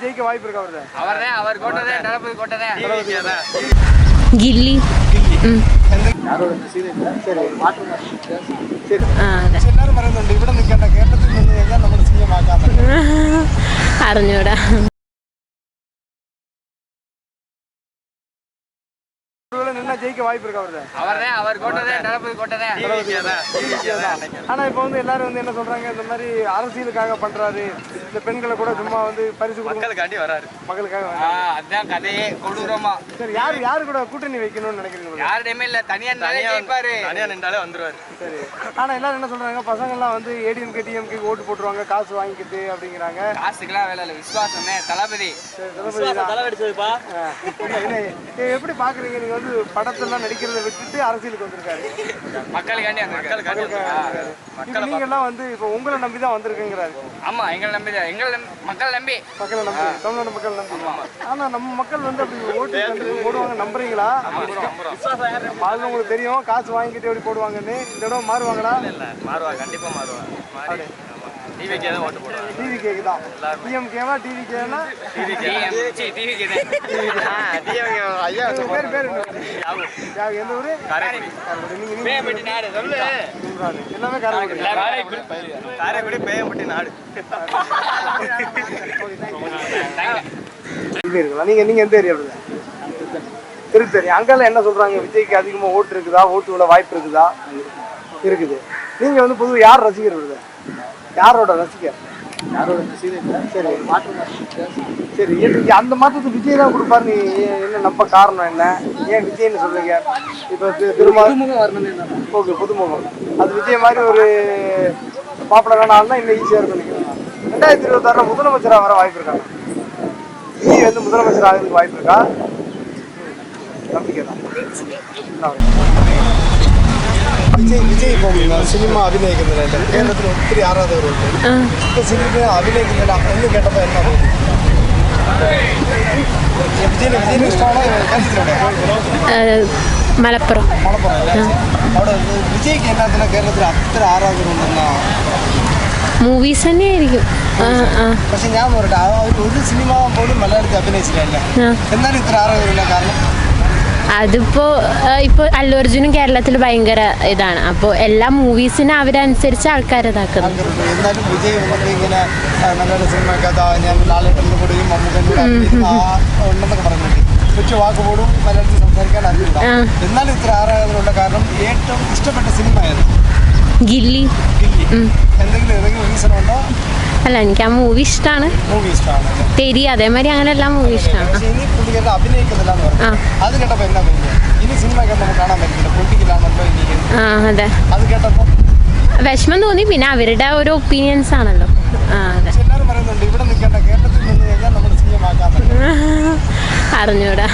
ஜெயிக்க வாய்ப்பு இருக்கு அவரு கில்லி അറിഞ്ഞൂടാ ஜெயிக்க வாய்ப்பு இருக்கு ஆனா இப்ப வந்து எல்லாரும் வந்து என்ன சொல்றாங்க, இந்த மாதிரி அரசியலுக்காக பண்றாரு, இந்த பெண்களை கூட சும்மா வந்து பரிசு மக்களுக்காண்டி வராரு, மக்களுக்காக அதான் கதையே கொடூரமா. சரி, யாரு கூட கூட்டணி வைக்கணும்னு நினைக்கிறீங்க? யாருடையுமே இல்ல, தனியா நின்றாலே வந்துருவாரு. சரி, ஆனா எல்லாரும் என்ன சொல்றாங்க, பசங்க எல்லாம் வந்து ஏடிஎம்கே டிஎம்கே ஓட்டு போட்டுருவாங்க, காசு வாங்கிக்கிட்டு அப்படிங்கிறாங்க. காசுக்கெல்லாம் வேலை இல்ல, விசுவாசமே தளபதி. எப்படி பாக்குறீங்க நீங்க? வந்து படத்தெல்லாம் நடிக்கிறத விட்டுட்டு அரசியலுக்கு வந்திருக்காரு, மக்களுக்காண்டி. நீங்க எல்லாம் வந்து இப்ப உங்களை நம்பிதான் வந்திருக்குங்கிறாரு. ஆமா, எங்களை நம்பிதான், மக்களை நம்பி தமிழ்நாடு மக்கள் நம்பி. ஆனா நம்ம மக்கள் வந்து அப்படி ஓட்டு போடுவாங்க நம்புறீங்களா? அது உங்களுக்கு தெரியும், காசு வாங்கிட்டு எப்படி போடுவாங்கன்னு. இந்த இடம் மாறுவாங்களா? மாறுவாங்க, கண்டிப்பா மாறுவாங்க. டிவிகே தான் ஓட்டு போடுவாங்க. டிவிகே தான். டிஎம்கேவா டிவிகேனா? டிவிகே ஐயா பேர் யாரு? எந்த ஊரு? காரைக்குடி. நீங்க பேயம்பட்டி நாடு சொல்லு. எல்லாமே காரைக்குடி. காரைக்குடி பேயம்பட்டி நாடு. நீங்க எந்த ஏரியா? திருத்தணி. அங்கெல்லாம் என்ன சொல்றாங்க, விஜய்க்கு அதிகமா ஓட்டு இருக்குதா, ஓட்டு விட வாய்ப்பு இருக்குதா? இருக்குது. நீங்க வந்து பொதுவாக யார் ரசிகர் வருது? யாரோட ரசிகர்? சரி, சரி, அந்த மாற்றத்துக்கு விஜய் தான் கொடுப்பாரு. நீ என்ன நம்ப காரணம் என்ன? ஏன் விஜய்னு சொல்றீங்க? இப்போ ஓகே, புதுமுகம். அது விஜய் மாதிரி ஒரு பாப்புலரான ஆள்னா இன்னும் ஈஸியாக இருக்கும் நினைக்கிறேன். 2026 முதலமைச்சராக வர வாய்ப்பு இருக்காங்க. விஜய் வந்து முதலமைச்சர் ஆகிறதுக்கு வாய்ப்பு இருக்கா? நம்பிக்கை தான். விஜய் இப்போ சினிமா அபிநயிக்கிறதுல கேரளத்தில் ஒத்திரி ஆறாதவர் உண்டு. இப்போ சினிமா அபிநயிக்கிறதுல அப்படின்னு கேட்டப்போ என்ன விஜய் இஷ்டமான മലപ്പുറം. അവിടെ വിജയ്ക്ക് എന്നാ കേരളത്തിൽ അത്ര ആരാധകർ ഉണ്ടെന്നാ? മൂവീസ് തന്നെയായിരിക്കും. പക്ഷെ ഞാൻ പറയട്ടെ, ഒരു സിനിമ പോലും മലയാളത്തിൽ അഭിനയിച്ചില്ല, എന്നാലും ഇത്ര ആരാധകരുള്ള കാരണം? അതിപ്പോ അല്ലു അർജുനും കേരളത്തിൽ ഭയങ്കര ഇതാണ്. അപ്പോൾ എല്ലാ മൂവീസിനും അവരനുസരിച്ച് ആൾക്കാർ ഇതാക്കുന്നത്. എന്നാലും വിജയ് ഇങ്ങനെ നല്ല സിനിമക്കകത്ത് ഞാൻ ലാലേട്ടൻ്റെ കൂടെയും മമ്മൂക്കൻ്റെ ഉണ്ടെന്നൊക്കെ പറഞ്ഞിട്ട് കൊച്ചു വാക്കുപോലും മലയാളത്തിൽ സംസാരിക്കാൻ അറിയില്ല. എന്നാലും ഇത്ര ആരാധകരുള്ള കാരണം ഏറ്റവും ഇഷ്ടപ്പെട്ട സിനിമ ഏത്? ഗില്ലി. എന്തെങ്കിലും റീസൺ ഉണ്ടോ? അല്ല, എനിക്ക് ആ മൂവി ഇഷ്ടമാണ്. തെരി അതേമാതിരി അങ്ങനെ എല്ലാ മൂവി ഇഷ്ടമാണ്. അതെ, വിഷമം തോന്നി. പിന്നെ അവരുടെ ഓരോ ഒപ്പീനിയൻസ് ആണല്ലോ. അതെ, അറിഞ്ഞൂടാ.